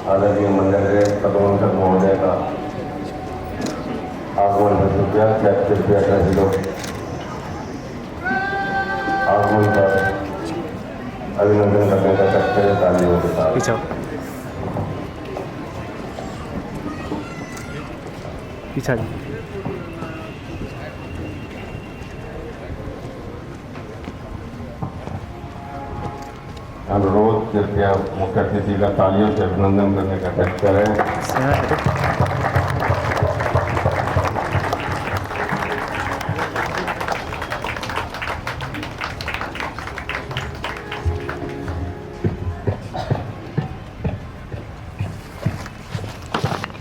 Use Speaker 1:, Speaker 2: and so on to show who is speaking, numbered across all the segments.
Speaker 1: आदरणीय मंडल पदवंतक महोदय का आगमन हो चुका है। कृपया सभी लोग आगमन पर अभिनंदन करने का सकते हैं तालियों के साथ।
Speaker 2: पीछा
Speaker 1: अनुरोध कृपया मुख्य अतिथि का तालियों से अभिनंदन करने का प्रयास करें।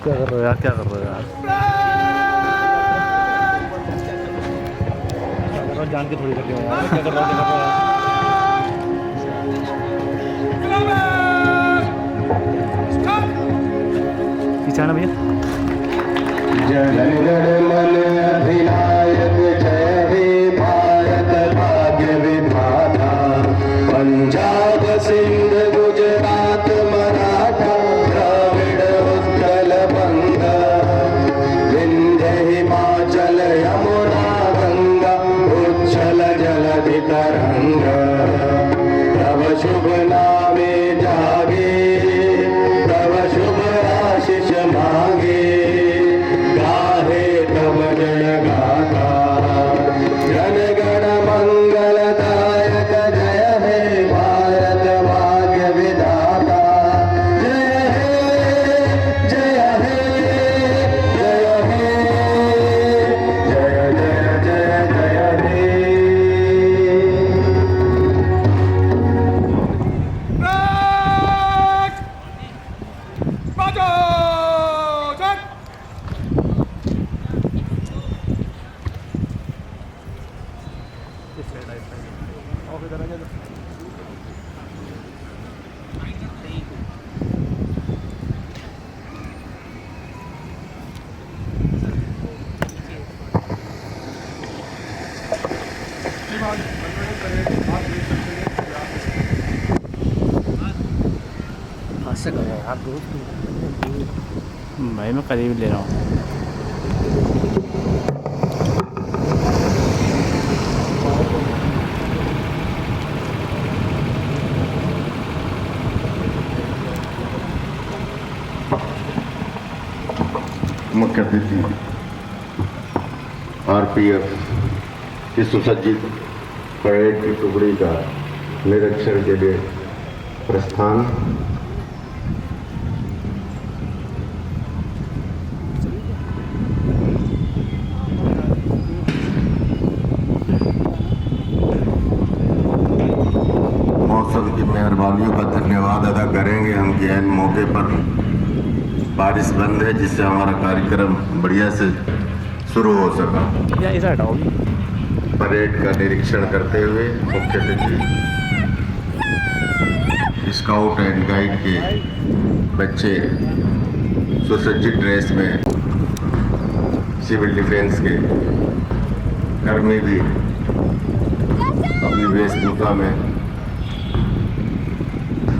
Speaker 2: क्या कर रहे हो यार, क्या कर रहे हो यार? जान के थोड़ी करके यार, क्या कर रहे हो यार? पीछा ना भैया।
Speaker 1: जनगण मन अधिनायक जय हे भारत भाग्य विधाता। पंजाब सिंध गुजरात मराठा द्रविड़ उत्कल बंग। विंध्य हिमाचल यमुना गंगा उच्छल जलधि तरंग। तव शुभ नामे जागे तव शुभ आशीष मांगे। गाहे तब जय गाथा जनगण मंगलदायक जय हे भारत भाग्य विधाता। जय हे जय हे जय हे जय जय जय जय हे।
Speaker 2: से कर यार दोस्त, भाई मैं करीब ले रहा हूँ।
Speaker 1: मुख्य अतिथि आरपीएफ की सुसज्जित परेड की टुकड़ी का निरीक्षण के लिए प्रस्थान। मौसम की मेहरबानियों का धन्यवाद अदा करेंगे हम कि ऐन मौके पर बारिश बंद है, जिससे हमारा कार्यक्रम बढ़िया से शुरू हो सका। परेड का निरीक्षण करते हुए मुख्य अतिथि स्काउट एंड गाइड के बच्चे सुसज्जित ड्रेस में, सिविल डिफेंस के कर्मी भी अपनी वेशभूषा में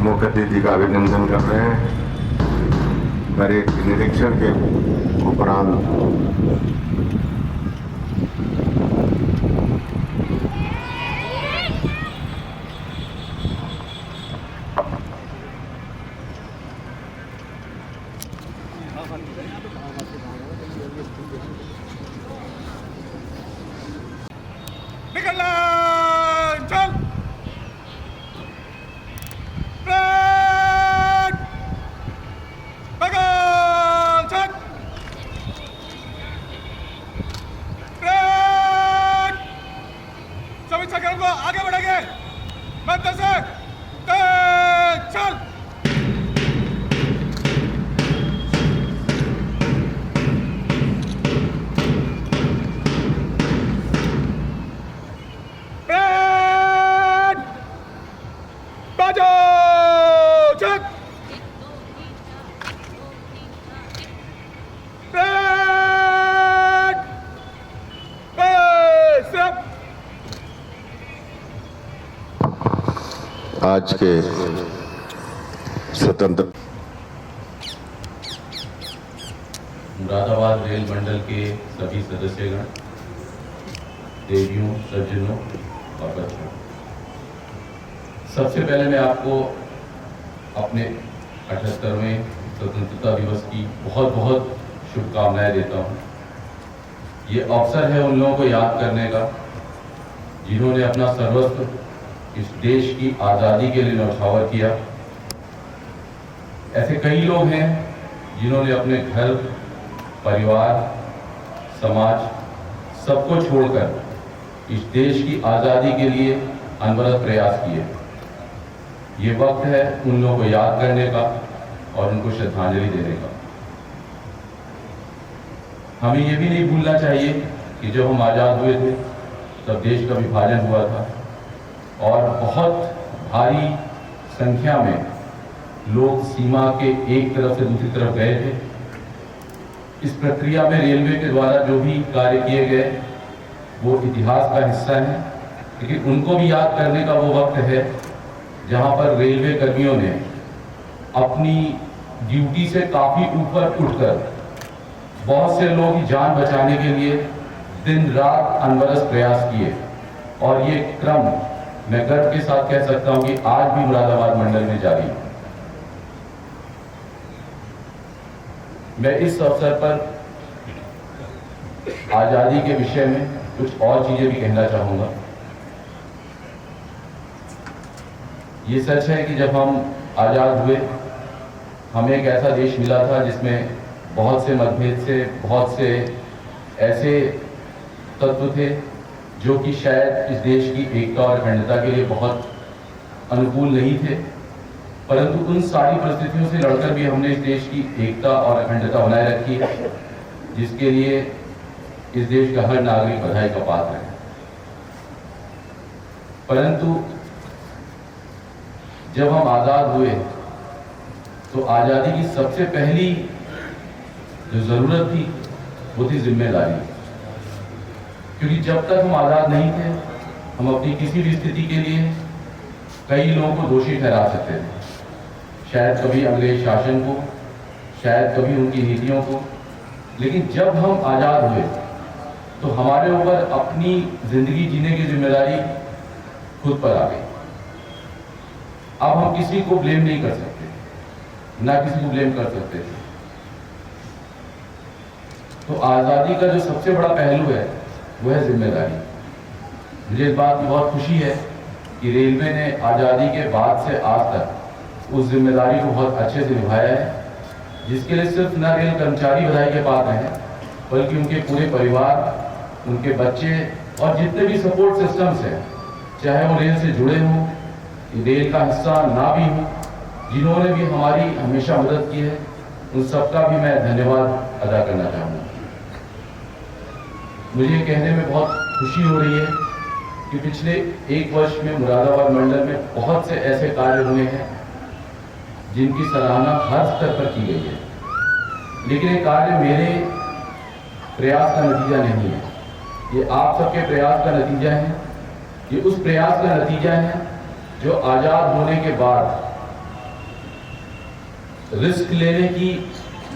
Speaker 1: मुख्य अतिथि का अभिनंदन कर रहे हैं। परेड के निरीक्षण के उपरांत
Speaker 3: निकलना चल। समीक्षा करूंगा, आगे बढ़ेंगे मध्य से चल।
Speaker 1: आज के स्वतंत्र
Speaker 4: मुरादाबाद रेल मंडल के सभी सदस्यगण, देवियों, सज्जनों और बच्चों, सबसे पहले मैं आपको अपने 78वें स्वतंत्रता दिवस की बहुत बहुत शुभकामनाएं देता हूँ। ये अवसर है उन लोगों को याद करने का जिन्होंने अपना सर्वस्व इस देश की आज़ादी के लिए न्यौछावर किया। ऐसे कई लोग हैं जिन्होंने अपने घर, परिवार, समाज सबको छोड़कर इस देश की आज़ादी के लिए अनवरत प्रयास किए। ये वक्त है उन लोगों को याद करने का और उनको श्रद्धांजलि देने का। हमें ये भी नहीं भूलना चाहिए कि जब हम आज़ाद हुए थे तब देश का विभाजन हुआ था और बहुत भारी संख्या में लोग सीमा के एक तरफ से दूसरी तरफ गए थे। इस प्रक्रिया में रेलवे के द्वारा जो भी कार्य किए गए वो इतिहास का हिस्सा है, लेकिन उनको भी याद करने का वो वक्त है जहां पर रेलवे कर्मियों ने अपनी ड्यूटी से काफ़ी ऊपर उठकर बहुत से लोगों की जान बचाने के लिए दिन रात अनवरत प्रयास किए। और ये क्रम मैं गर्व के साथ कह सकता हूं कि आज भी मुरादाबाद मंडल में जारी है। मैं इस अवसर पर आज़ादी के विषय में कुछ और चीजें भी कहना चाहूंगा। ये सच है कि जब हम आज़ाद हुए हमें एक ऐसा देश मिला था जिसमें बहुत से मतभेद से, बहुत से ऐसे तत्व थे जो कि शायद इस देश की एकता और अखंडता के लिए बहुत अनुकूल नहीं थे, परंतु उन सारी परिस्थितियों से लड़कर भी हमने इस देश की एकता और अखंडता बनाए रखी है, जिसके लिए इस देश का हर नागरिक बधाई का पात्र है। परंतु जब हम आज़ाद हुए तो आज़ादी की सबसे पहली जो ज़रूरत थी वो थी जिम्मेदारी। क्योंकि जब तक हम आज़ाद नहीं थे हम अपनी किसी भी स्थिति के लिए कई लोगों को दोषी ठहरा सकते थे, शायद कभी अंग्रेज शासन को, शायद कभी उनकी नीतियों को। लेकिन जब हम आज़ाद हुए तो हमारे ऊपर अपनी ज़िंदगी जीने की जिम्मेदारी खुद पर आ गई। अब हम किसी को ब्लेम नहीं कर सकते, ना किसी को ब्लेम कर सकते थे। तो आज़ादी का जो सबसे बड़ा पहलू है वो है जिम्मेदारी। मुझे इस बात की बहुत खुशी है कि रेलवे ने आज़ादी के बाद से आज तक उस जिम्मेदारी को बहुत अच्छे से निभाया है, जिसके लिए सिर्फ न रेल कर्मचारी बधाई के पात्र हैं बल्कि उनके पूरे परिवार, उनके बच्चे और जितने भी सपोर्ट सिस्टम्स हैं, चाहे वो रेल से जुड़े हों, रेल का हिस्सा ना भी हो, जिन्होंने भी हमारी हमेशा मदद की है, उन सबका भी मैं धन्यवाद अदा करना चाहूँगा। मुझे कहने में बहुत खुशी हो रही है कि पिछले एक वर्ष में मुरादाबाद मंडल में बहुत से ऐसे कार्य हुए हैं जिनकी सराहना हर स्तर पर की गई है, लेकिन ये कार्य मेरे प्रयास का नतीजा नहीं है, ये आप सबके प्रयास का नतीजा है। ये उस प्रयास का नतीजा है जो आज़ाद होने के बाद रिस्क लेने की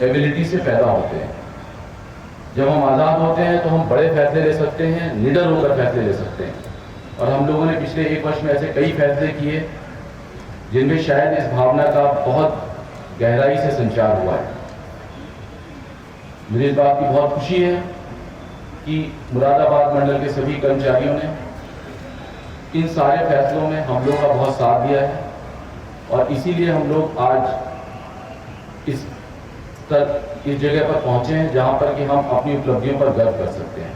Speaker 4: एबिलिटी से पैदा होते हैं। जब हम आज़ाद होते हैं तो हम बड़े फैसले ले सकते हैं, निडर होकर फैसले ले सकते हैं। और हम लोगों ने पिछले एक वर्ष में ऐसे कई फैसले किए जिनमें शायद इस भावना का बहुत गहराई से संचार हुआ है। मुझे इस बात की बहुत खुशी है कि मुरादाबाद मंडल के सभी कर्मचारियों ने इन सारे फैसलों में हम लोग का बहुत साथ दिया है और इसीलिए हम लोग आज इस जगह पर पहुंचे हैं जहां पर कि हम अपनी उपलब्धियों पर गर्व कर सकते हैं।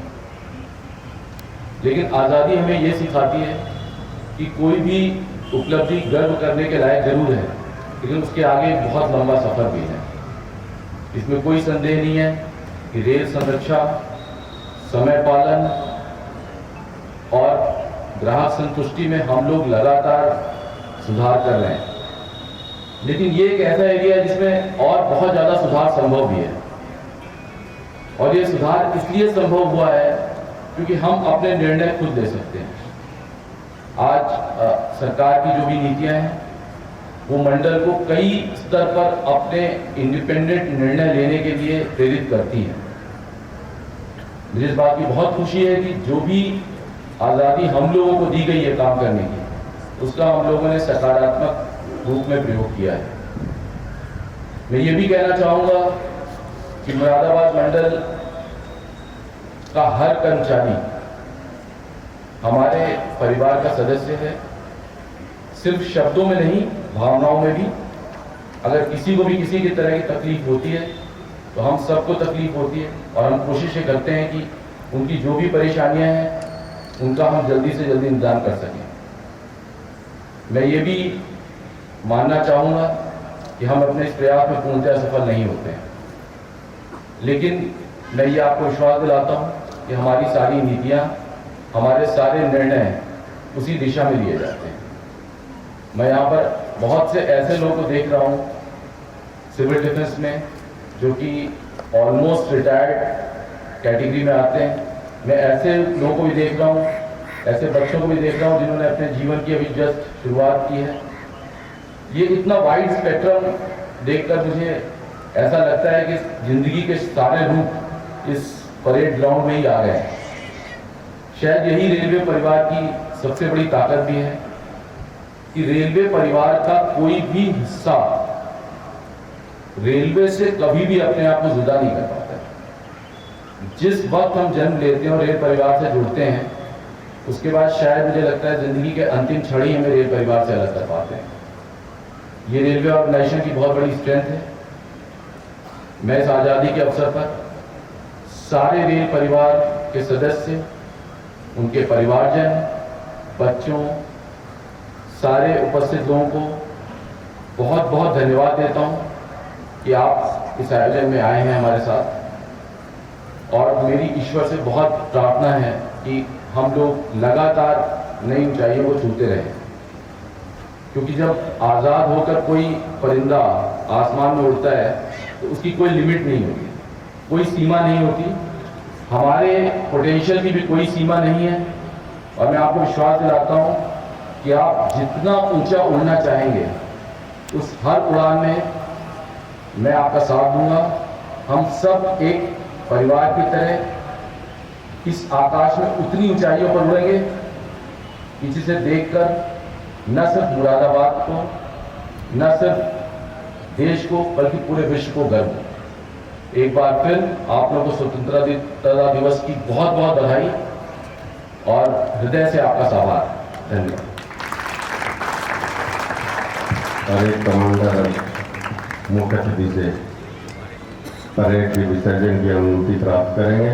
Speaker 4: लेकिन आज़ादी हमें ये सिखाती है कि कोई भी उपलब्धि गर्व करने के लायक जरूर है, लेकिन उसके आगे बहुत लंबा सफर भी है। इसमें कोई संदेह नहीं है कि रेल संरक्षा, समय पालन और ग्राहक संतुष्टि में हम लोग लगातार सुधार कर रहे हैं। लेकिन ये एक ऐसा एरिया है जिसमें और बहुत ज़्यादा सुधार संभव भी है, और ये सुधार इसलिए संभव हुआ है क्योंकि हम अपने निर्णय खुद ले सकते हैं। आज सरकार की जो भी नीतियां हैं वो मंडल को कई स्तर पर अपने इंडिपेंडेंट निर्णय लेने के लिए प्रेरित करती है। मुझे इस बात की बहुत खुशी है कि जो भी आज़ादी हम लोगों को दी गई है काम करने की, उसका हम लोगों ने सकारात्मक रूप में प्रयोग किया है। मैं ये भी कहना चाहूँगा कि मुरादाबाद मंडल का हर कर्मचारी हमारे परिवार का सदस्य है, सिर्फ शब्दों में नहीं, भावनाओं में भी। अगर किसी को भी किसी की तरह की तकलीफ होती है तो हम सबको तकलीफ होती है, और हम कोशिश ये करते हैं कि उनकी जो भी परेशानियां हैं उनका हम जल्दी से जल्दी निदान कर सकें। मैं ये भी मानना चाहूँगा कि हम अपने इस प्रयास में पूर्णतः सफल नहीं होते हैं, लेकिन मैं ये आपको विश्वास दिलाता हूँ कि हमारी सारी नीतियाँ, हमारे सारे निर्णय उसी दिशा में लिए जाते हैं। मैं यहाँ पर बहुत से ऐसे लोगों को देख रहा हूँ सिविल डिफेंस में, जो कि ऑलमोस्ट रिटायर्ड कैटेगरी में आते हैं। मैं ऐसे लोगों को भी देख रहा हूँ, ऐसे बच्चों को भी देख रहा हूँ जिन्होंने अपने जीवन की अभी जस्ट शुरुआत की है। ये इतना वाइड स्पेक्ट्रम देखकर मुझे ऐसा लगता है कि जिंदगी के सारे रूप इस परेड ग्राउंड में ही आ गए हैं। शायद यही रेलवे परिवार की सबसे बड़ी ताकत भी है कि रेलवे परिवार का कोई भी हिस्सा रेलवे से कभी भी अपने आप को जुदा नहीं कर पाता है। जिस वक्त हम जन्म लेते हैं और रेल परिवार से जुड़ते हैं, उसके बाद शायद मुझे लगता है जिंदगी के अंतिम क्षण ही हमें रेल परिवार से अलग कर पाते हैं। ये रेलवे ऑर्गेनाइजेशन की बहुत बड़ी स्ट्रेंथ है। मैं इस आज़ादी के अवसर पर सारे रेल परिवार के सदस्य, उनके परिवारजन, बच्चों, सारे उपस्थित लोगों को बहुत बहुत धन्यवाद देता हूँ कि आप इस आयोजन में आए हैं हमारे साथ। और मेरी ईश्वर से बहुत प्रार्थना है कि हम लोग लगातार नई ऊंचाइयों को छूते रहें, क्योंकि जब आज़ाद होकर कोई परिंदा आसमान में उड़ता है तो उसकी कोई लिमिट नहीं होती, कोई सीमा नहीं होती। हमारे पोटेंशियल की भी कोई सीमा नहीं है। और मैं आपको विश्वास दिलाता हूँ कि आप जितना ऊंचा उड़ना चाहेंगे, उस हर उड़ान में मैं आपका साथ दूंगा। हम सब एक परिवार की तरह इस आकाश में उतनी ऊंचाइयों पर उड़ेंगे कि जिसे देखकर न सिर्फ मुरादाबाद को, न सिर्फ देश को, बल्कि पूरे विश्व को गर्व हो। एक बार फिर आप लोगों को स्वतंत्रता दिवस की बहुत बहुत बधाई और हृदय से आपका आभार। धन्यवाद।
Speaker 1: परेड कमांडर मुख्य अतिथि से परेड के विसर्जन की अनुमति प्राप्त करेंगे।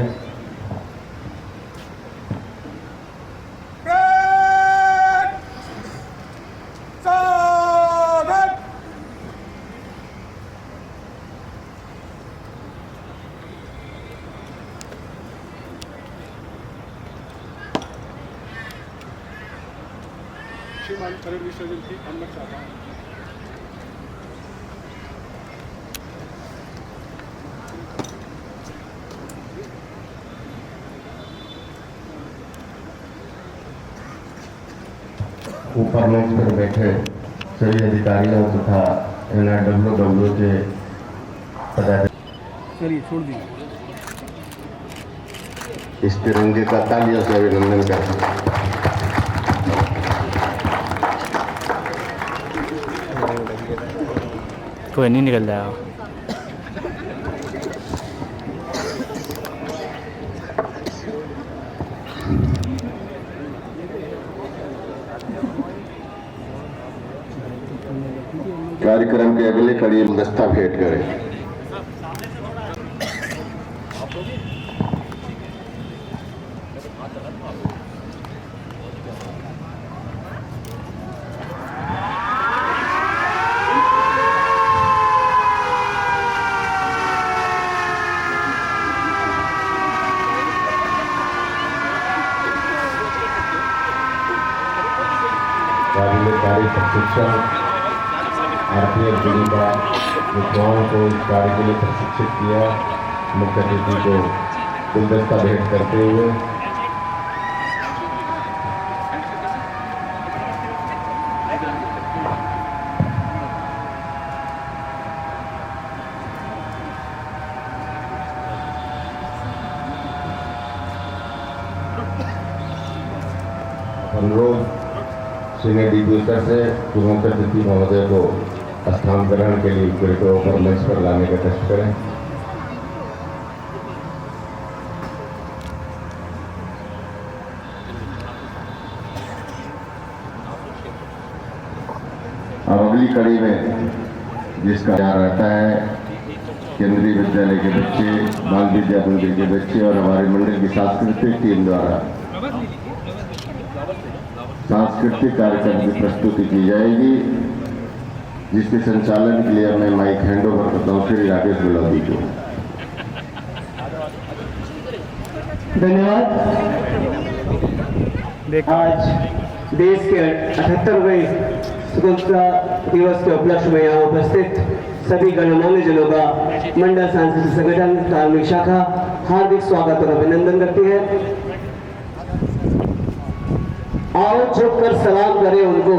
Speaker 3: परेड विसर्जन की अनुमति चाहता हूँ।
Speaker 1: ऊपर मंच पर बैठे सभी अधिकारियों तथा NRWW के पदाधिकारी,
Speaker 3: चलिए छोड़ दीजिए।
Speaker 1: इस तिरंगे का तालियों से अभिनंदन करते हैं।
Speaker 2: कोई नहीं निकल जाएगा।
Speaker 1: कार्यक्रम के अगले कड़ी गुलदस्ता भेंट करें। काबिल प्रशिक्षण RPF जिले का युवाओं को इस कार्य के लिए प्रशिक्षित किया। मुख्य अतिथि को गुलदस्ता भेंट करते हुए अनुरोध सीनियर डिप्यूटर से कि मुख्य अतिथि महोदय को स्थान ग्रहण के लिए क्रिकेटों पर मंच पर लाने का कष्ट करें। अब अगली कड़ी में जिसका तैयार रहता है केंद्रीय विद्यालय के बच्चे, बाल विद्या मंदिर के बच्चे और हमारे मंडल की सांस्कृतिक टीम द्वारा सांस्कृतिक कार्यक्रम की प्रस्तुति की जाएगी, जिसके संचालन के लिए मैं माइक हैंड ओवर करता हूँ श्री राकेश गुलाबी को।
Speaker 5: धन्यवाद। आज देश के 78वें स्वतंत्रता दिवस के उपलक्ष्य में यहाँ उपस्थित सभी गणमान्य जनों का मंडल सांस्कृतिक संगठन कार्मिक शाखा हार्दिक स्वागत और अभिनंदन करती है। आओ झुककर सलाम करें उनको।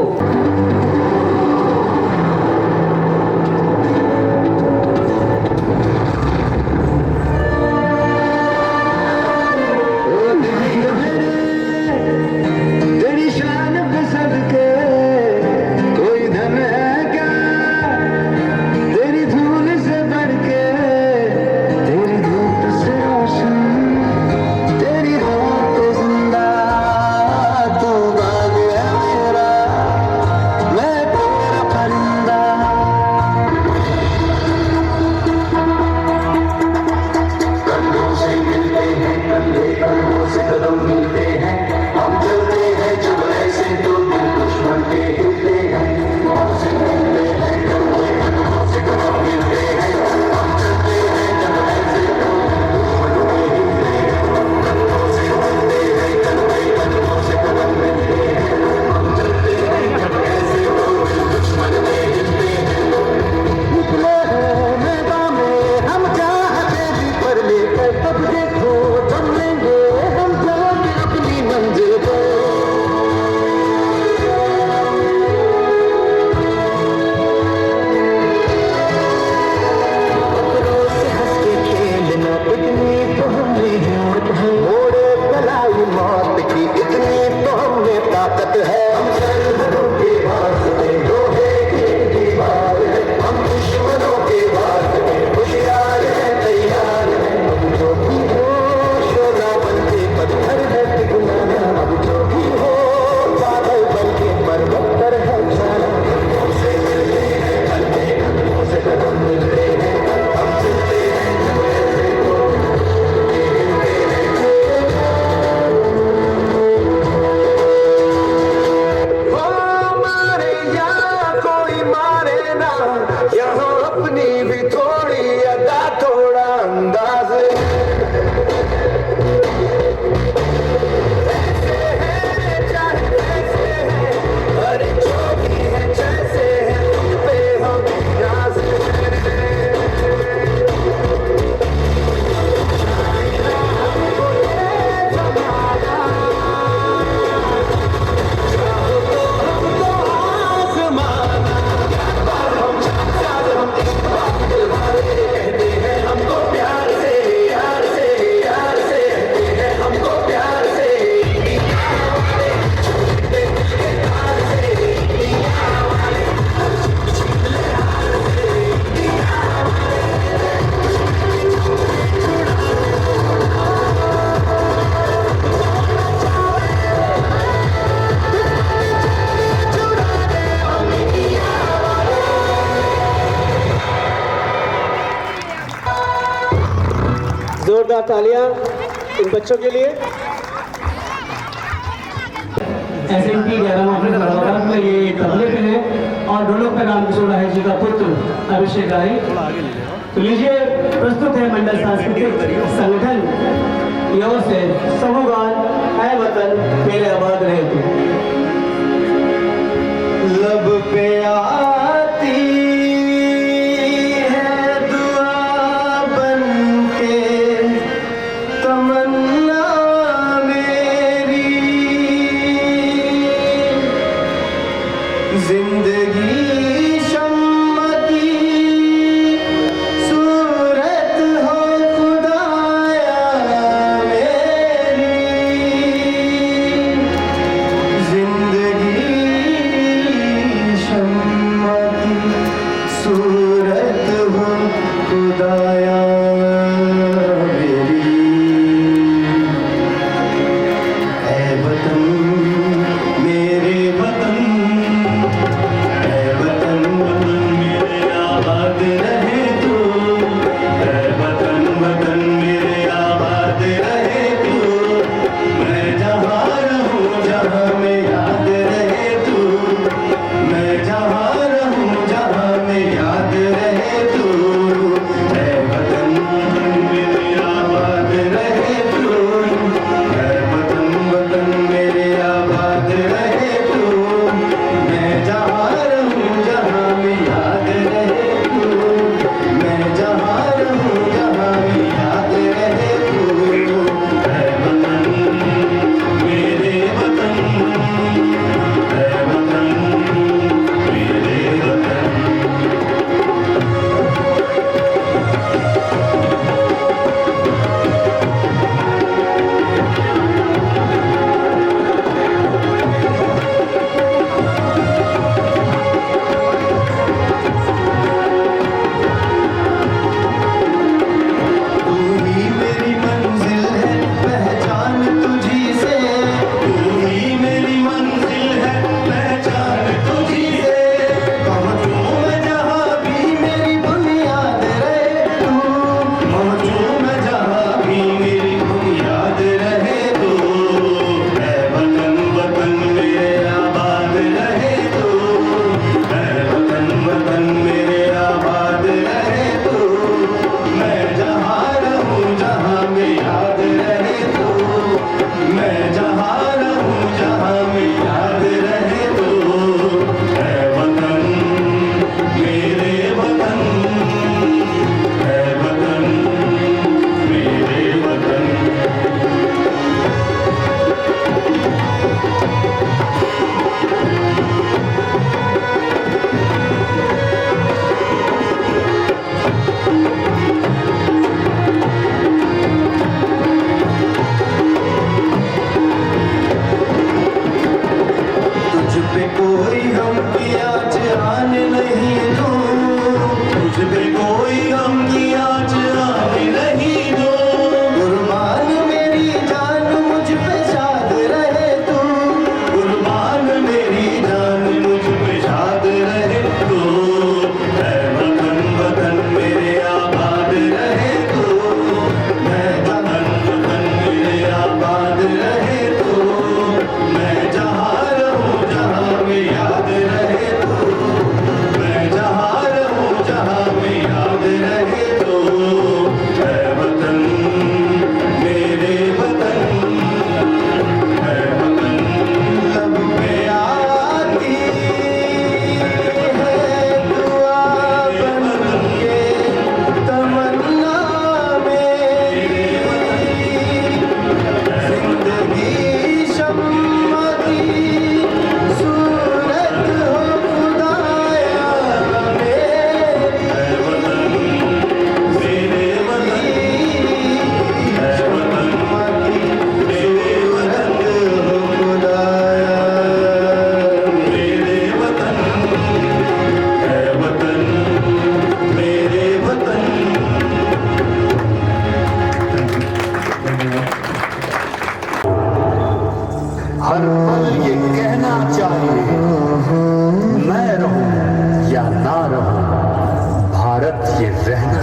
Speaker 5: जोरदार तालियां इन बच्चों के लिए। एसएमपी 11 में ये तबले पे है और ढोलक पे रामकिशोर राय जी का पुत्र अभिषेक राय। तो लीजिए प्रस्तुत है मंडल सांस्कृतिक संगठन की ओर से समूहगान ऐ वतन मेरे आबाद रहे तू। लब पे आती जिंदगी शम्मा की सूरत हो खुदाया मेरी।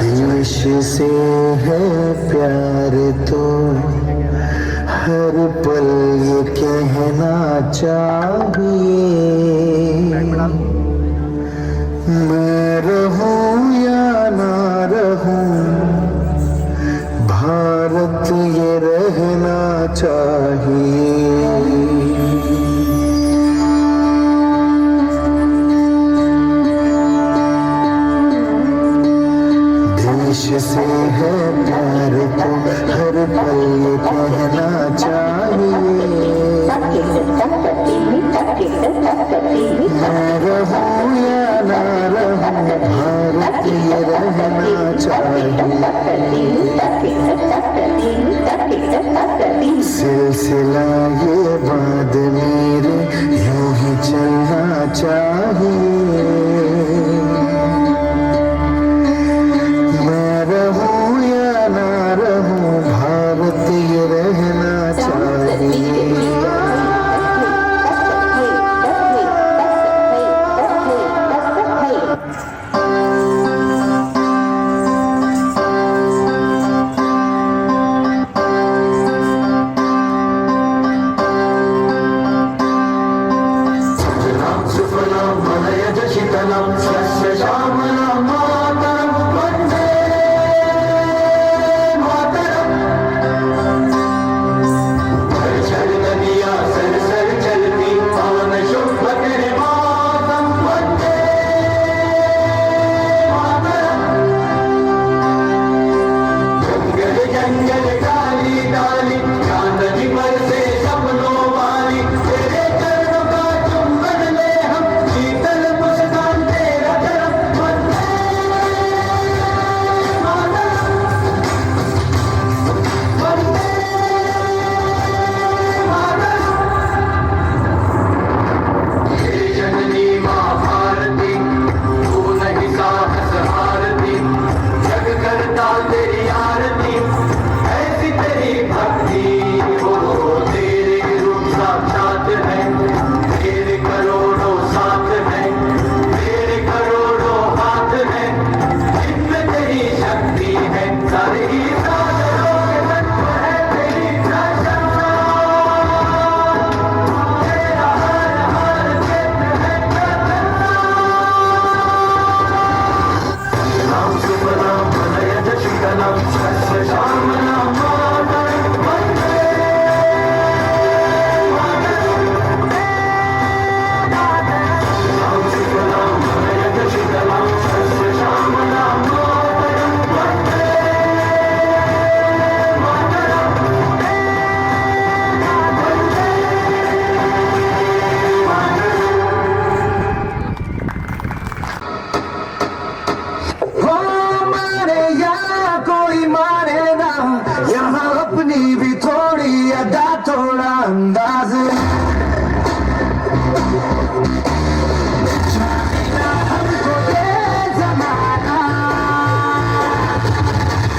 Speaker 6: देश से है प्यार तो हर पल ये कहना चाहिए, मैं रहूं या ना रहूं, भारत ये रहना चाहिए। देश से है प्यार तो हर पल ये कहना चाहिए, मैं रहूं या ना रहूं, भारत ये रहना चाहिए। सिलसिला ये बात मेरे यूं ही चलना चाहिए, मैं रहूं या ना रहूं, भारत ये रहना चाहिए। सुफलां मलयज शीतलां स्वस्य श्यामलां मातरं वन्दे मातरम्। चल नदियाँ सर सर चलती पवन शुभ तेरे मातम वन्दे मातरम्। जंगल जंगल डाली डाली चांदनी पर से सपनों वाली, तेरे चरणों का चुंबन ले हम, शीतल मुस्कान तेरा धर्म वन्दे मातरम्, वन्दे मातरम्। हे जननी माँ भारती, तू नहीं साहस हारती, जग करता तेरी आरती, ऐसी तेरी भक्ति हो, तेरे रूप साक्षात है, तेरे करोड़ों साथ है, तेरे करोड़ों हाथ है, इनमें तेरी शक्ति है, सारे ही सागरों के तत्व है तेरी प्रशंसा, तेरा हर हर क्षेत्र है प्रशंसा। सतनाम सुफलां मलयज शीतलां स्वस्य श्यामलां मातरं वन्दे मातरम्। सतनाम सुफलां मलयज शीतलां स्वस्य श्यामलां मातरं वन्दे मातरम्, वन्दे मातरम्। हो मारे या कोई मारे ना, यहाँ अपनी भी थोड़ी अदा थोड़ा अंदाज जानेगा हमको ये ज़माना,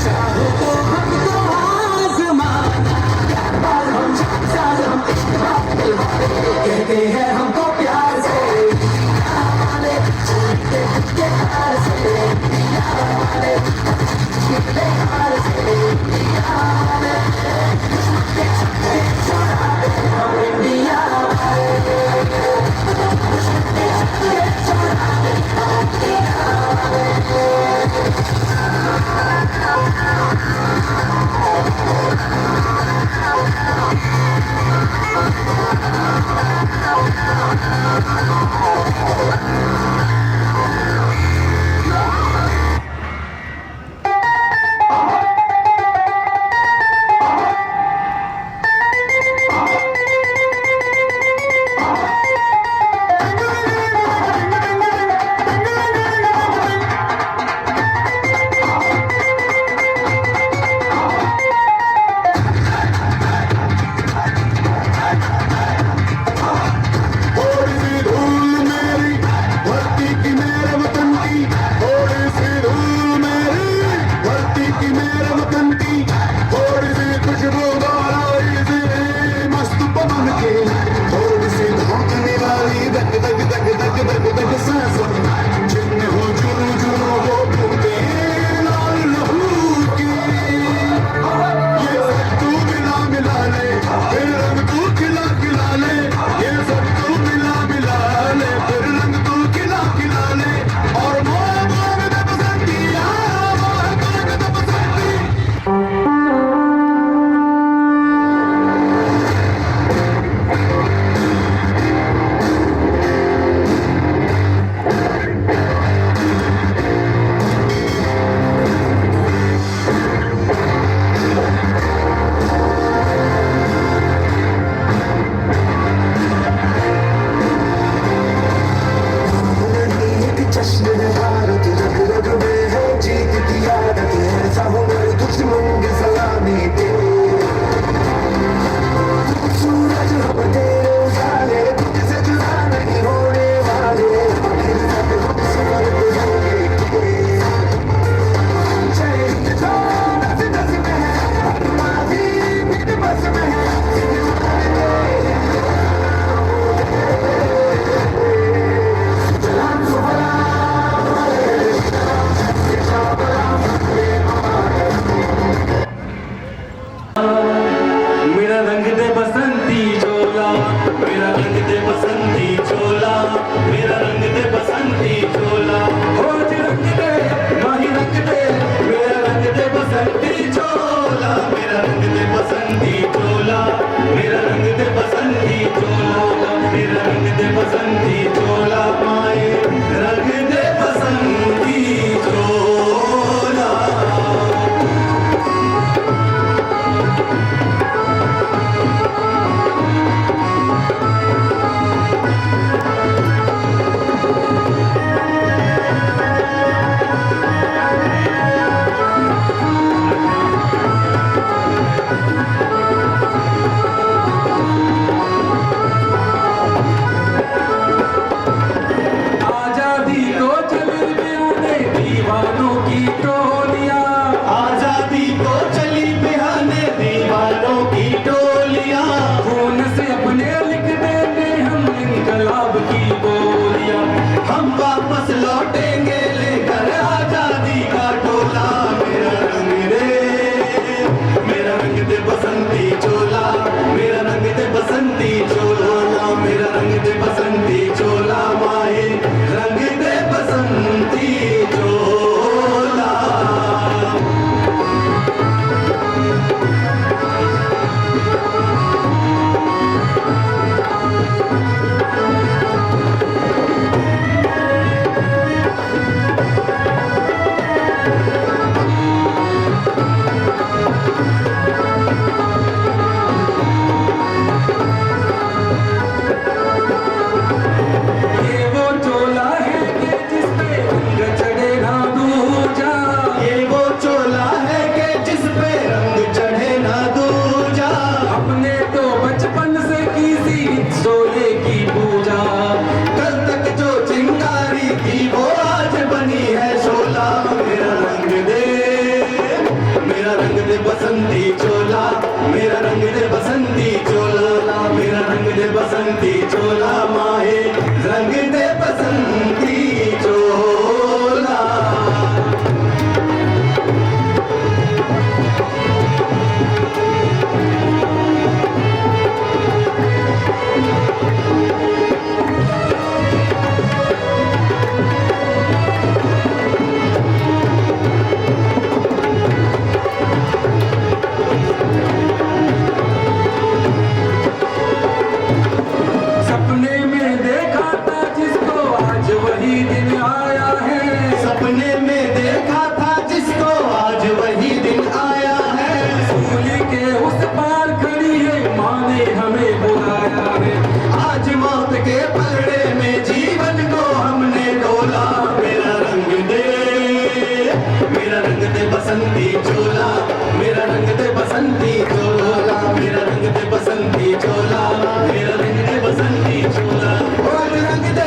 Speaker 6: चाहे तो हमको आज़माना, बाल हम चाल हम कहते हैं हमको प्यार से, वाले छूटते के हार से, वाले छूटते हार से, वाले छूटते छूटते छुड़ाते हम बसंती चोला, मेरा रंग दे बसंती चोला, मेरा रंग दे बसंती चोला, माहे रंग दे बसंती चोला।
Speaker 3: सपने में देखा था जिसको आज वही दिन आया है,
Speaker 6: सपने में देखा था जिसको आज वही दिन आया है,
Speaker 3: उंगली के उस पार खड़ी है माँ ने हमें बुलाया है।
Speaker 6: आज मौत के पलड़े में जीवन को हमने डोला, मेरा रंग दे बसंती चोला, मेरा रंग दे बसंती चोला, मेरा रंग दे बसंती चोला, मेरा रंग दे बसंती चोला, मेरा रंग दे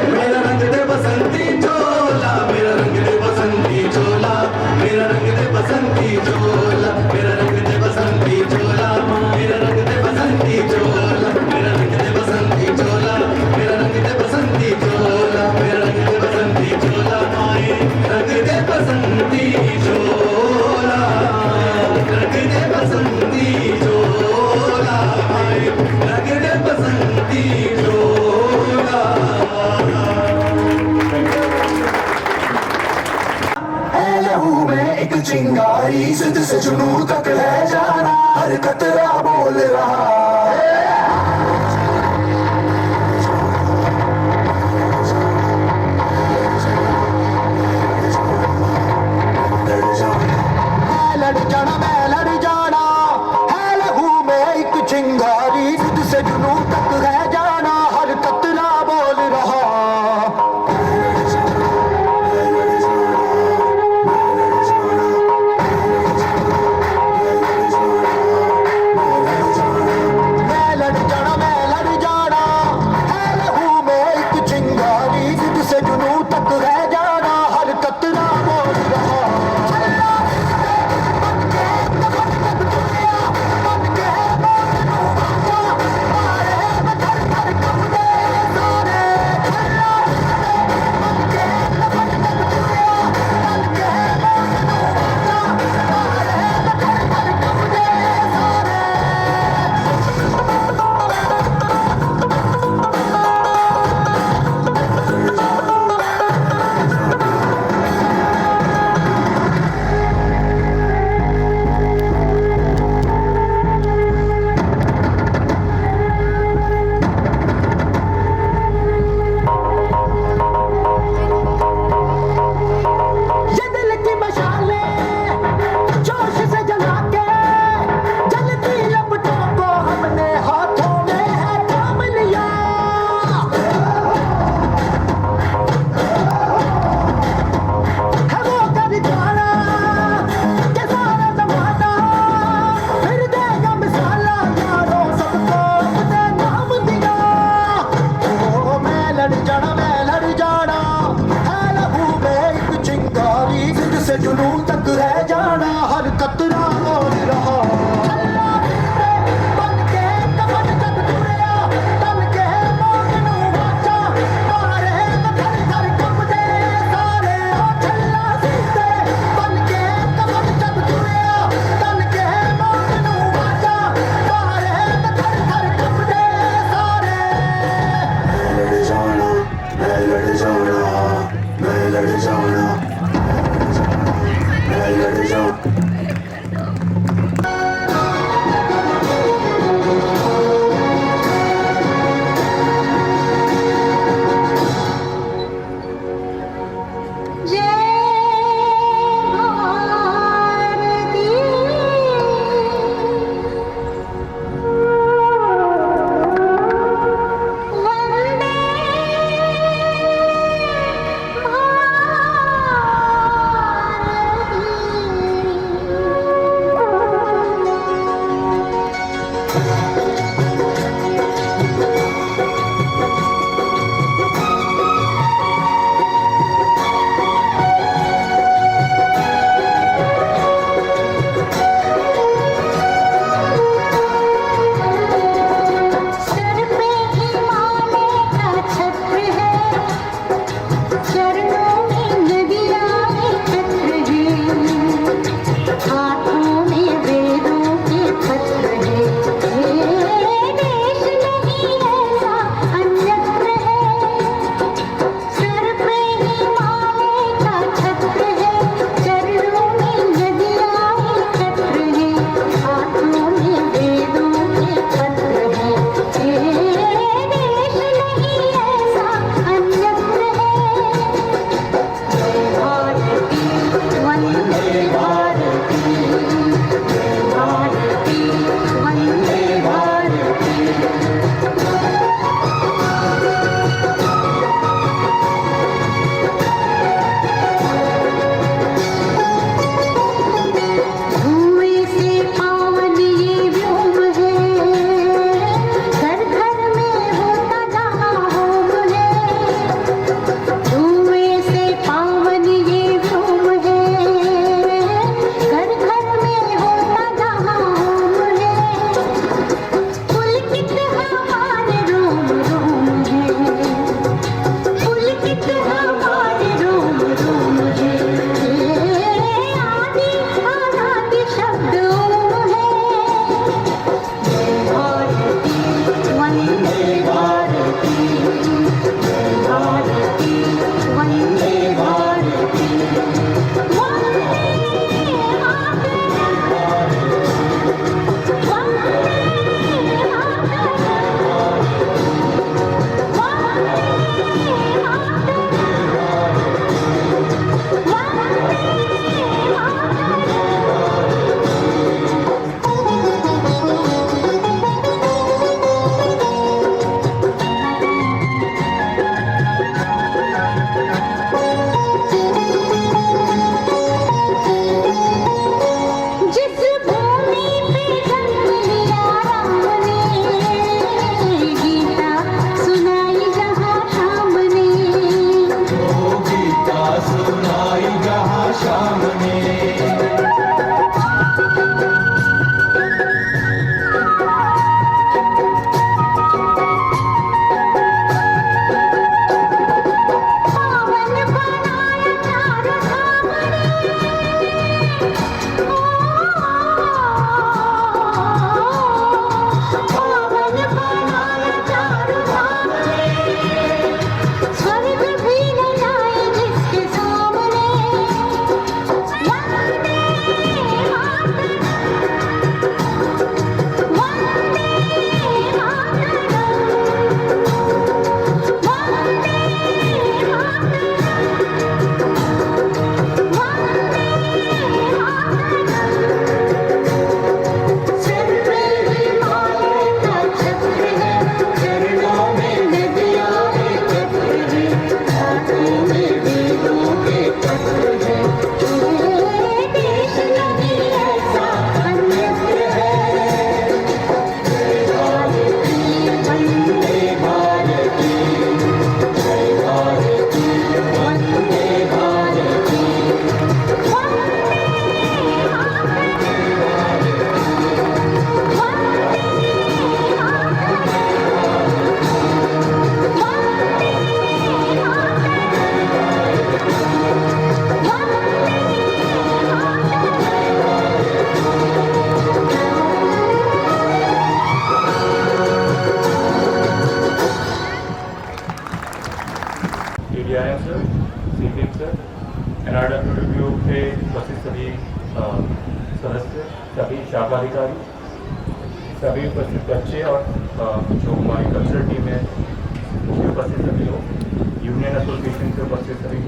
Speaker 6: मेरा रंग दे बसंती चोला, मेरा रंग दे बसंती चोला, मेरा रंग दे बसंती चोला, मेरा रंग दे बसंती चोला, मेरा रंग दे बसंती चोला, मेरा रंग दे बसंती चोला, मेरा रंग दे बसंती चोला, मेरा रंग दे बसंती चोला, माए रंग दे बसंती चोला, रंग दे बसंती चोला, माए रंग दे बसंती चोला। है लहू में एक चिंगारी, जिद से जुनू तक है जाना, हर कतरा बोल रहा मैं लड़ जाना, है लहू में एक चिंगारी, जिद से जुनू तक है जाना, हर कतरा बोल रहा। मैं लड़ जाना, है लहू में एक चिंगारी, जिद से जुनू तक है जाना, हर कतरा बोल रहा। जुनून तक रह जाना, हर कतरा बोल रहा।
Speaker 7: DRM sir, CPM sir, NRWWO के उपस्थित सभी सदस्य, सभी शाखा अधिकारी, सभी उपस्थित बच्चे और जो हमारी कल्चरल टीम है उसके उपस्थित सभी लोग, यूनियन एसोसिएशन से उपस्थित सभी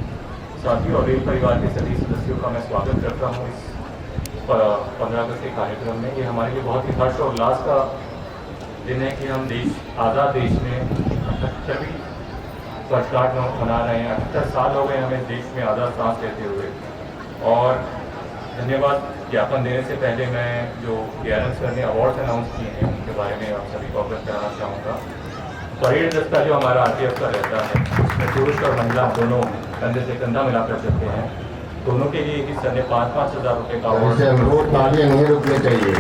Speaker 7: साथी और रेल परिवार के सभी सदस्यों का मैं स्वागत करता हूँ इस 15 अगस्त के कार्यक्रम में। ये हमारे लिए बहुत ही हर्ष और उल्लास का दिन है कि हम आज़ाद देश में 78वीं वर्षगांठ मना रहे हैं। 78 साल हो गए हमें देश में आज़ाद सांस लेते हुए। और धन्यवाद ज्ञापन देने से पहले मैं जो DRM सर ने अवार्ड्स अनाउंस किए हैं उनके बारे में आप सभी को अवगत कराना चाहूँगा। परेड दस्ता जो हमारा RPF का रहता है उसमें पुरुष और महिला दोनों कंधे से कंधा मिलाकर चलते हैं। दोनों के लिए ही सर ने 5-5 हज़ार रुपये का अवार्ड।
Speaker 1: तालियां नहीं रुकनी चाहिए।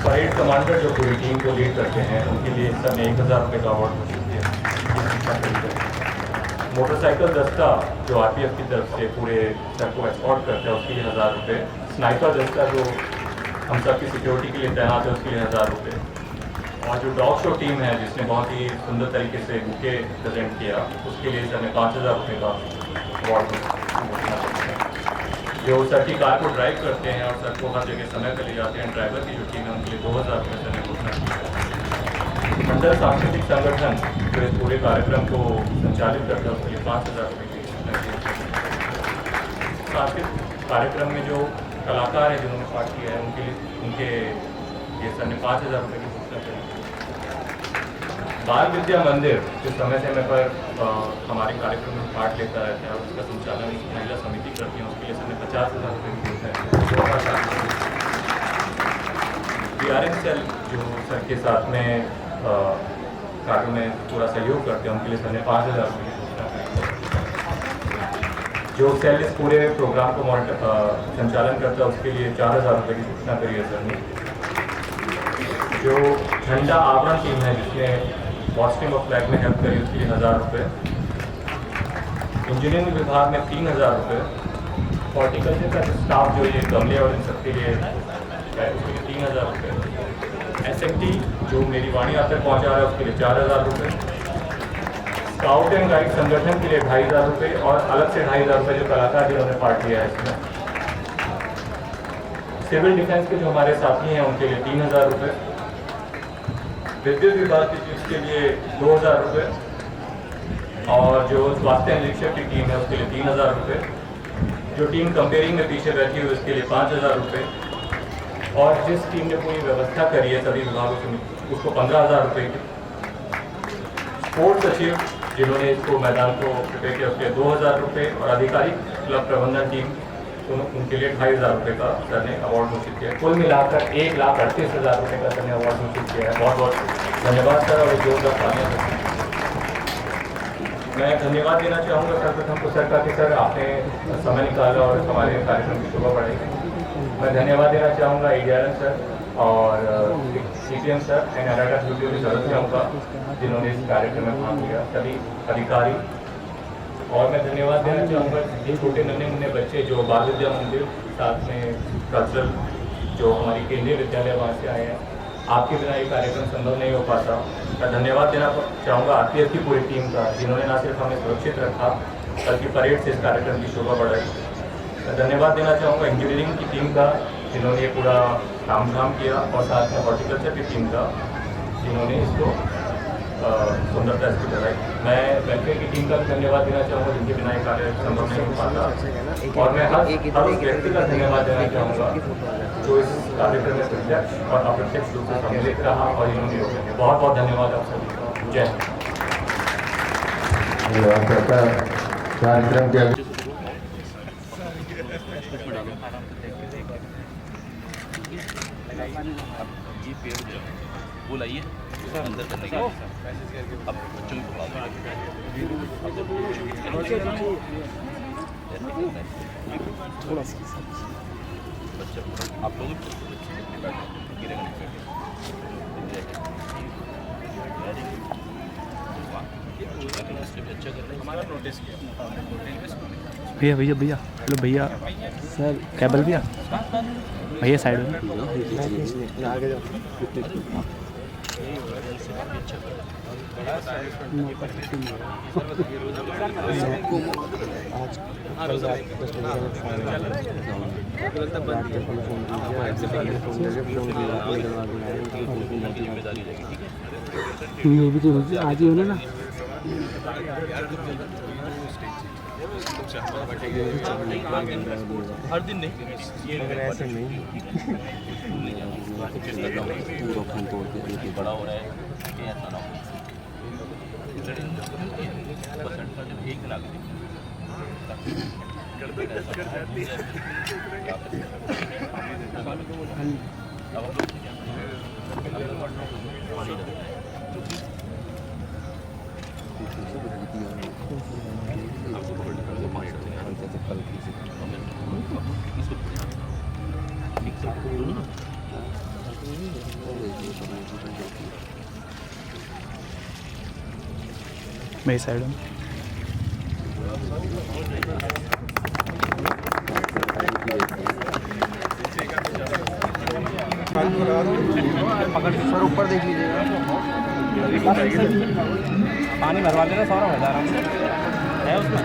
Speaker 7: परेड कमांडर जो पूरी टीम को लीड करते हैं उनके लिए सर ने 1000 रुपये का अवार्ड घोषित किया। मोटरसाइकिल दस्ता जो RPF की तरफ से पूरे सर को एस्कॉर्ट करता है उसके लिए 1000 रुपये। स्नाइपर दस्ता जो हम सबकी सिक्योरिटी के लिए तैनात है उसके लिए 1000 रुपये। और जो डॉग शो टीम है जिसने बहुत ही सुंदर तरीके से बुके प्रेजेंट किया उसके लिए सर ने 5000 रुपये का अवार्ड घोषणा करते हैं। जो सर की कार को ड्राइव करते हैं और सर को हर जगह समय पर ले जाते हैं, ड्राइवर की जो टीम है उनके लिए 2000 रुपये सर ने घोषणा की है। मंडल सांस्कृतिक संगठन जो इस पूरे कार्यक्रम को संचालित करता है उसके लिए 5000 रुपये की घोषणा की है। सांस्कृतिक कार्यक्रम में जो कलाकार हैं जिन्होंने पार्ट किया है उनके ये सर ने 5000 रुपये की घोषणा की। बाल विद्या मंदिर जो समय समय पर हमारे कार्यक्रम में पार्ट लेता रहता है और उसका संचालन महिला समिति करती है उसके लिए सर ने 50,000 रुपये की घोषणा की। DRM सेल जो सर के साथ में कार्यों में पूरा सहयोग करते हैं उनके लिए सर ने 5,000 रुपये की घोषणा की। जो सेल इस पूरे प्रोग्राम को संचालन करता है उसके लिए 4,000 रुपये की घोषणा करी है सर ने। जो झंडा आवरण टीम है जिसने होस्टिंग ऑफ फ्लैग में हेल्प करी उसके लिए 1000 रुपये। इंजीनियरिंग विभाग में 3000 रुपये। हॉर्टिकल्चर का स्टाफ जो ये गमले और इन सबके लिए है उसके लिए 3000 रुपये। SMT जो मेरी वाणी आप तक पहुँचा रहा है उसके लिए 4000 रुपये। स्काउट एंड गाइड संगठन के लिए 2500 रुपये और अलग से 2500 रुपये जो कलाकार जिन्होंने पार्ट लिया है इसमें। सिविल डिफेंस के जो हमारे साथी हैं उनके लिए 3000 रुपये। विद्युत विभाग की चीज़ के लिए 2000 रुपये और जो स्वास्थ्य निरीक्षक की टीम है उसके लिए 3000 रुपये। जो टीम कंपेयरिंग में पीछे बैठी हुई उसके लिए 5000 रुपये और जिस टीम ने पूरी व्यवस्था करी है सभी विभागों से उसको 15,000 रुपये की। स्पोर्ट्स सचिव जिन्होंने इसको मैदान को प्रिपेयर किया उसके 2000 रुपये और आधिकारिक क्लब प्रबंधन टीम उनके लिए 2500 रुपये का सर ने अवार्ड घोषित किया। कुल मिलाकर 1,38,000 रुपये का सर ने अवार्ड घोषित किया है। बहुत बहुत धन्यवाद सर और जोरदार तालियां। मैं धन्यवाद देना चाहूँगा सर्वप्रथम तो सर का कि सर आपने समय निकाला और हमारे कार्यक्रम की शोभा बढ़ाई। मैं धन्यवाद देना चाहूँगा ADRM सर और CPM सर एंड अराटा स्टूडियो के सदस्यों का जिन्होंने इस कार्यक्रम में भाग लिया, सभी अधिकारी। और मैं धन्यवाद देना चाहूँगा ये छोटे नन्हे मुन्ने बच्चे जो बाल विद्या मंदिर साथ में कल्चरल जो हमारी केंद्रीय विद्यालय वहाँ से आए हैं, आपके बिना ये कार्यक्रम संभव नहीं हो पाता। मैं धन्यवाद देना चाहूँगा RPF की पूरी टीम का जिन्होंने ना सिर्फ हमें सुरक्षित रखा बल्कि परेड से इस कार्यक्रम की शोभा बढ़ाई। मैं धन्यवाद देना चाहूँगा इंजीनियरिंग की टीम का जिन्होंने ये पूरा काम किया और साथ में हॉर्टिकल्चर की टीम का जिन्होंने इसको सुंदरता इसकी कराई। मैं वेलफेयर की टीम का भी धन्यवाद देना चाहूँगा जिनके बिना ये कार्य संभव नहीं हो पाता। और मैं हर उस व्यक्ति का धन्यवाद देना चाहूँगा जो इस कार्यक्रम में प्रत्यक्ष और अप्रत्यक्ष रूप से सम्मिलित रहा और इन्होंने योगदान दिया। बहुत बहुत धन्यवाद आप सभी का। जय हिंद।
Speaker 1: कार्यक्रम के
Speaker 8: वो लाइए अंदर करने के अब बच्चों को पढ़ा बच्चा आप लोग अच्छा कर रहे हैं। हमारा नोटिस
Speaker 2: भैया भैया भैया हेलो भैया सर केबल भैया भैया साइड में आगे जाओ।
Speaker 5: ये भी तो आज ही होना ना।
Speaker 8: हर दिन नहीं ऐसे नहीं बड़ा हो रहा है कि ऐसा ना हो। एक लाख
Speaker 2: मेरी साइड में
Speaker 9: पकड़ सर ऊपर देख लीजिएगा। पानी भरवा देना सारा हो आराम से है उसमें।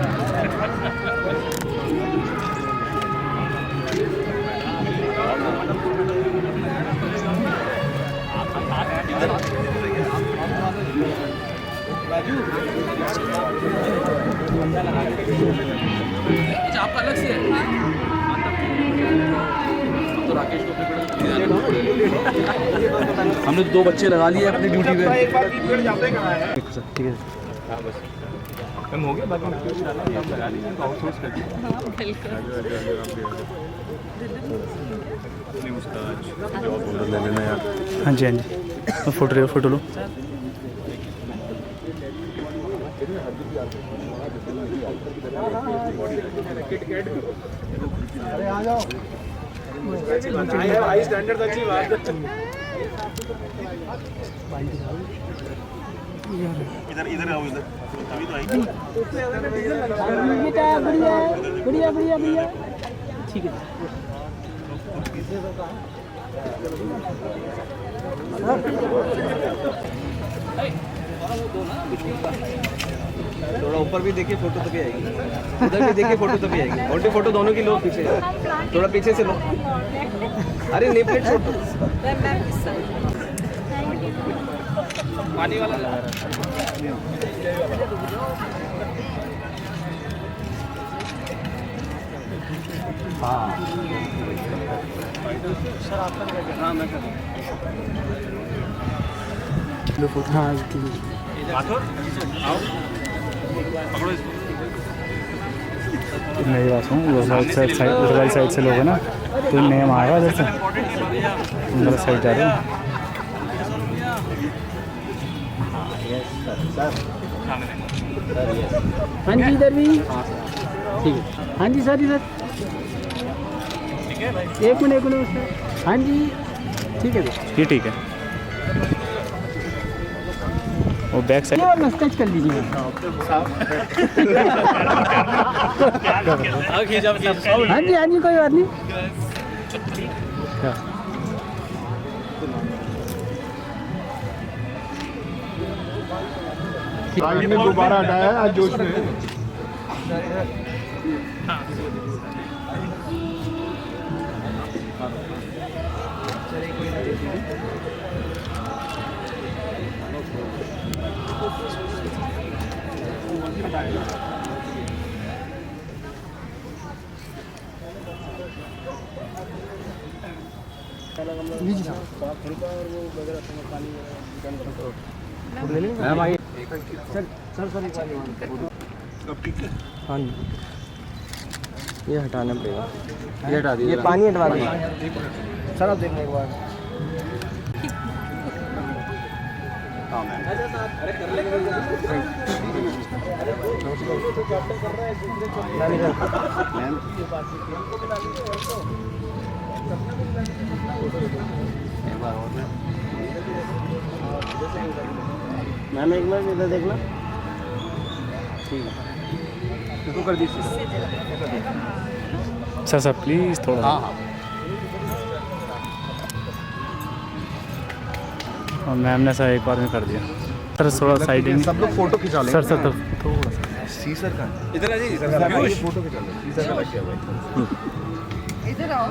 Speaker 9: आपका अलग से तो राकेश को हमने 2 बच्चे लगा लिए अपनी ड्यूटी पे।
Speaker 2: ठीक है
Speaker 9: कम हो गया बाकी लगा लीजिए आउटसोर्स कर दीजिए।
Speaker 2: हाँ जी हाँ जी फोटो लो।
Speaker 9: अरे आ जाओ हाई स्टैंडर्ड अच्छी बात इधर आओ इधर अभी तो आएगी
Speaker 5: बढ़िया बढ़िया बढ़िया ठीक है।
Speaker 9: थोड़ा ऊपर भी देखिए फोटो तभी आएगी, उधर भी देखिए फोटो तभी आएगी। उल्टी फोटो दोनों की लो पीछे, थोड़ा पीछे से लो। अरे नेम प्लेट छोड़ पानी वाला लगा हाँ सर आपका हाँ मैं कर
Speaker 2: हाँ मेरी बात सुन, उधर वाली साइड से लोग है ना, तो नेम आएगा इधर से, उधर साइड जा रहे हो।
Speaker 9: सर
Speaker 5: हाँ जी इधर भी ठीक है। हाँ जी सर इधर एक मिनट सर। हाँ जी ठीक है सर।
Speaker 2: ये ठीक है। वो बैक साइड
Speaker 5: और स्केच कर लीजिए। हाँ जी कोई बात नहीं।
Speaker 1: दोबारा हटाया आज जोश में।
Speaker 9: हाँ जी ये हटाना पड़ेगा। ये हटा दीजिए। ये पानी हटवा दीजिए सर। आप देखने एक बार। मैम एक मिनट इधर देखना। ठीक है इसको कर दीजिए
Speaker 2: सर प्लीज़ थोड़ा।
Speaker 9: हाँ
Speaker 2: और मैम ने सर एक बार में कर दिया। सर थोड़ा साइड
Speaker 9: सब लोग फोटो खिंचा लें।
Speaker 2: सर थोड़ा सा
Speaker 9: सीसर का इधर आ जाइए। सर फोटो खिंचा लें। सीसर का लग गया भाई।
Speaker 10: इधर आओ।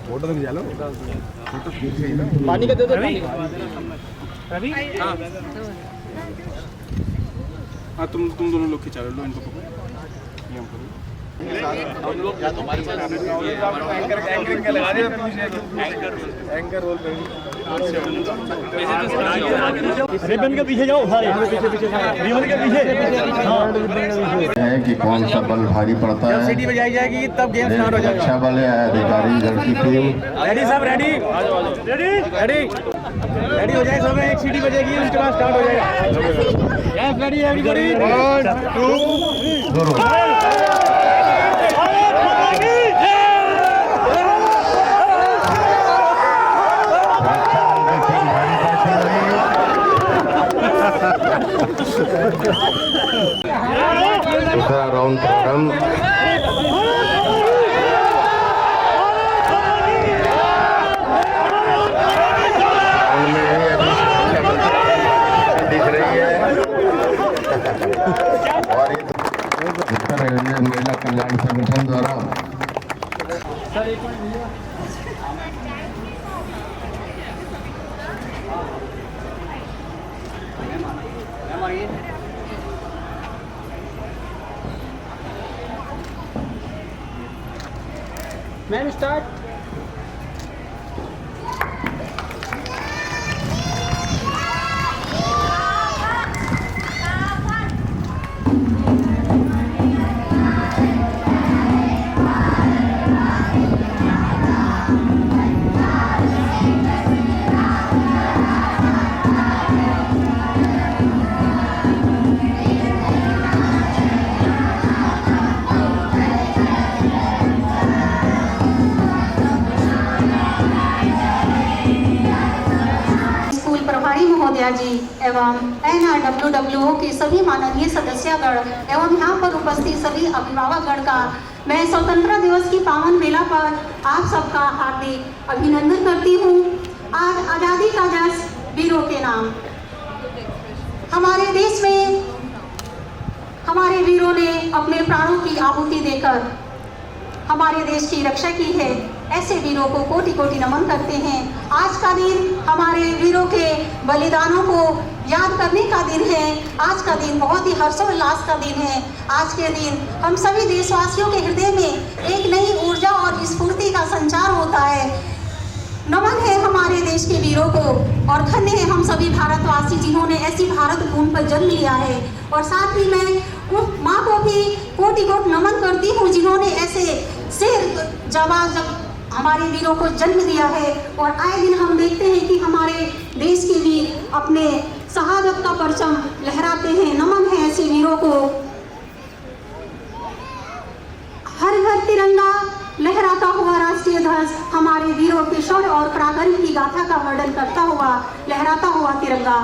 Speaker 9: फोटो तो खिंचा लो। पानी का दे दो।
Speaker 2: रवि
Speaker 9: हाँ तुम दोनों लोग खिंचा लो। इनको पकड़ो। हम लोग या तुम्हारे पास एंकरिंग का लगा दिया। एंकर रोल पे
Speaker 5: रिबन के पीछे जाओ सारे। रिबन के पीछे
Speaker 1: है कि कौन सा बल भारी पड़ता है।
Speaker 9: सीटी बजाई जाएगी तब गेम स्टार्ट हो जाएगा।
Speaker 1: रक्षा बल है अधिकारी दल की टीम।
Speaker 9: रेडी सब रेडी रेडी हो जाए सब। एक सीटी बजेगी उसके बाद स्टार्ट हो जाएगा। Yes ready everybody. 1 2 3
Speaker 1: दूसरा राउंड प्रारंभ। दिख रही है और ये उत्तर रेलवे महिला कल्याण संगठन द्वारा
Speaker 5: मैम स्टार्ट।
Speaker 10: महोदया जी एवं NRWWO के सभी माननीय सदस्यगण एवं यहाँ पर उपस्थित सभी अभिभावकगण का मैं स्वतंत्रता दिवस की पावन बेला पर आप सबका हार्दिक अभिनंदन करती हूँ। आज आज़ादी का जश्न वीरों के नाम। हमारे देश में हमारे वीरों ने अपने प्राणों की आहुति देकर हमारे देश की रक्षा की है। ऐसे वीरों को कोटि कोटि नमन करते हैं। आज का दिन हमारे वीरों के बलिदानों को याद करने का दिन है। आज का दिन बहुत ही हर्षोल्लास का दिन है। आज के दिन हम सभी देशवासियों के हृदय में एक नई ऊर्जा और स्फूर्ति का संचार होता है। नमन है हमारे देश के वीरों को और धन्य है हम सभी भारतवासी जिन्होंने ऐसी भारत भूमि पर जन्म लिया है। और साथ ही मैं उन माँ को भी कोटि कोटि नमन करती हूँ जिन्होंने ऐसे शेर जवान हमारे वीरों को जन्म दिया है। और आए दिन हम देखते हैं कि हमारे देश के वीर अपने शहादत का परचम लहराते हैं। नमन है ऐसे वीरों को। हर घर तिरंगा लहराता हुआ राष्ट्रीय ध्वज हमारे वीरों के शौर्य और पराक्रम की गाथा का वर्णन करता हुआ लहराता हुआ तिरंगा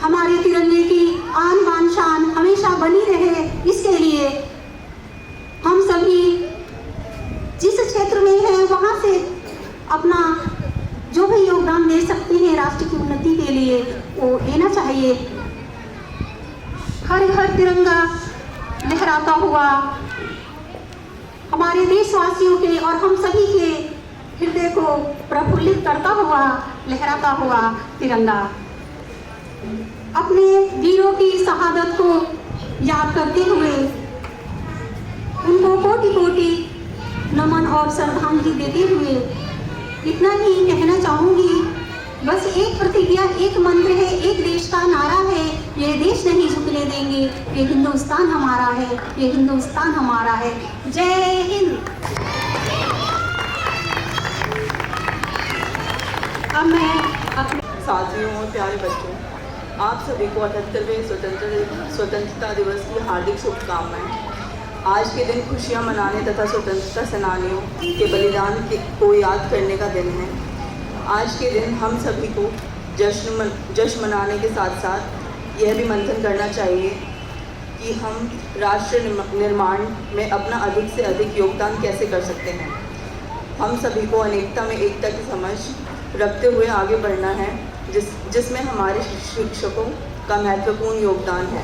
Speaker 10: हमारे तिरंगे की आन बान शान हमेशा बनी रहे। इसके लिए हम सभी जिस क्षेत्र में हैं वहाँ से अपना जो भी योगदान दे सकते हैं राष्ट्र की उन्नति के लिए वो देना चाहिए। हर घर तिरंगा लहराता हुआ हमारे देशवासियों के और हम सभी के हृदय को प्रफुल्लित करता हुआ लहराता हुआ तिरंगा अपने वीरों की शहादत को याद करते हुए उनको कोटि कोटि नमन और श्रद्धांजलि देते हुए इतना ही कहना चाहूँगी। बस एक प्रतिज्ञा, एक मंत्र है, एक देश का नारा है, ये देश नहीं झुकने देंगे, ये हिंदुस्तान हमारा है, ये हिंदुस्तान हमारा है। जय हिंद। अब मैं अपने
Speaker 11: साथियों और प्यारे बच्चों, आप सभी को 78वें स्वतंत्रता दिवस की हार्दिक शुभकामनाएं। आज के दिन खुशियां मनाने तथा स्वतंत्रता सेनानियों के बलिदान को याद करने का दिन है। आज के दिन हम सभी को जश्न मनाने के साथ साथ यह भी मंथन करना चाहिए कि हम राष्ट्र निर्माण में अपना अधिक से अधिक योगदान कैसे कर सकते हैं। हम सभी को अनेकता में एकता की समझ रखते हुए आगे बढ़ना है, जिसमें हमारे शिक्षकों का महत्वपूर्ण योगदान है।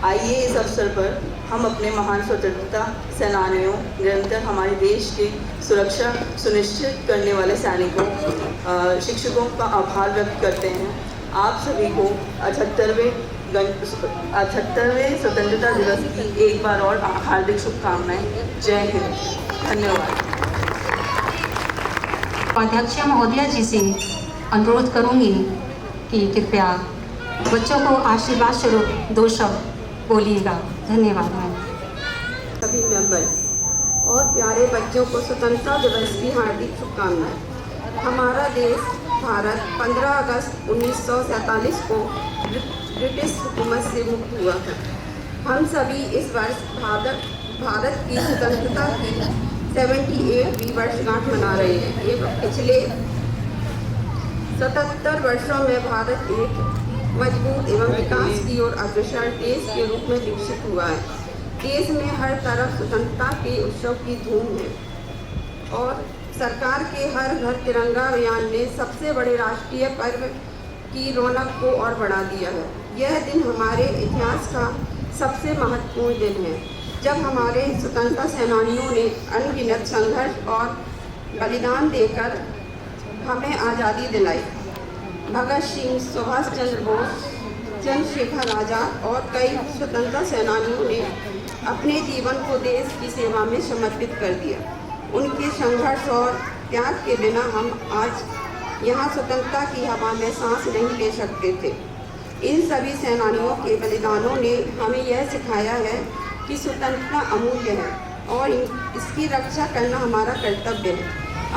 Speaker 11: आइए इस अवसर पर हम अपने महान स्वतंत्रता सेनानियों, निरंतर हमारे देश की सुरक्षा सुनिश्चित करने वाले सैनिकों, शिक्षकों का आभार व्यक्त करते हैं। आप सभी को 78वें स्वतंत्रता दिवस की एक बार और हार्दिक शुभकामनाएं। जय हिंद। धन्यवाद।
Speaker 10: अध्यक्ष महोदया जी से अनुरोध करूंगी कि कृपया बच्चों को आशीर्वाद स्वरूप 2 शब्द बोलिएगा। धन्यवाद मैम।
Speaker 11: सभी मेंबर्स और प्यारे बच्चों को स्वतंत्रता दिवस की हार्दिक शुभकामनाएं। हमारा देश भारत 15 अगस्त 1947 को ब्रिटिश हुकूमत से मुक्त हुआ था। हम सभी इस वर्ष भारत की स्वतंत्रता की 78वीं वर्षगांठ मना रहे हैं। पिछले 77 वर्षों में भारत एक मजबूत एवं विकास की ओर अग्रसर देश के रूप में विकसित हुआ है। देश में हर तरफ स्वतंत्रता के उत्सव की धूम है और सरकार के हर घर तिरंगा अभियान ने सबसे बड़े राष्ट्रीय पर्व की रौनक को और बढ़ा दिया है। यह दिन हमारे इतिहास का सबसे महत्वपूर्ण दिन है, जब हमारे स्वतंत्रता सेनानियों ने अनगिनत संघर्ष और बलिदान देकर हमें आज़ादी दिलाई। भगत सिंह, सुभाष चंद्र बोस, चंद्रशेखर आज़ाद और कई स्वतंत्रता सेनानियों ने अपने जीवन को देश की सेवा में समर्पित कर दिया। उनके संघर्ष और त्याग के बिना हम आज यहाँ स्वतंत्रता की हवा में सांस नहीं ले सकते थे। इन सभी सेनानियों के बलिदानों ने हमें यह सिखाया है कि स्वतंत्रता अमूल्य है और इसकी रक्षा करना हमारा कर्तव्य है।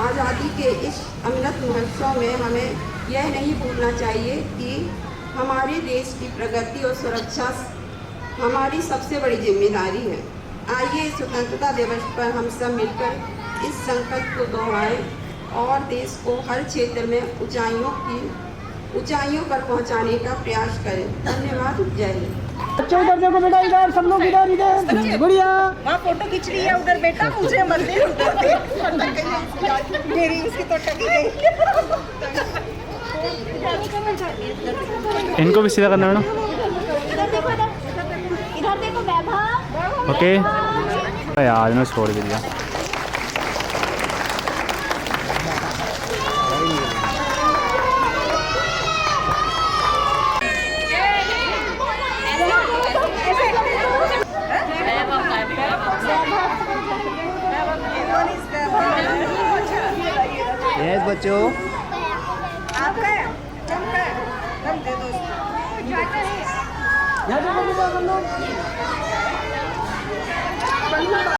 Speaker 11: आज़ादी के इस अमृत महोत्सव में हमें यह नहीं भूलना चाहिए कि हमारे देश की प्रगति और सुरक्षा हमारी सबसे बड़ी जिम्मेदारी है। आइए स्वतंत्रता दिवस पर हम सब मिलकर इस संकल्प को दोहराएं और देश को हर क्षेत्र में ऊंचाइयों पर पहुंचाने का प्रयास करें। धन्यवाद। जय हिंद।
Speaker 5: बच्चों इधर देखो बेटा, इधर सब लोग इधर इधर बढ़िया।
Speaker 12: वहाँ फोटो खींच रही है उधर बेटा, मुझे मत दे मेरी उसकी तो टकी गई।
Speaker 2: इनको भी सीधा करना है ना।
Speaker 12: इधर देखो वैभव।
Speaker 2: ओके यार मैं छोड़ दिया।
Speaker 9: यस बच्चों
Speaker 12: आपका है हम दे दो
Speaker 5: यहाँ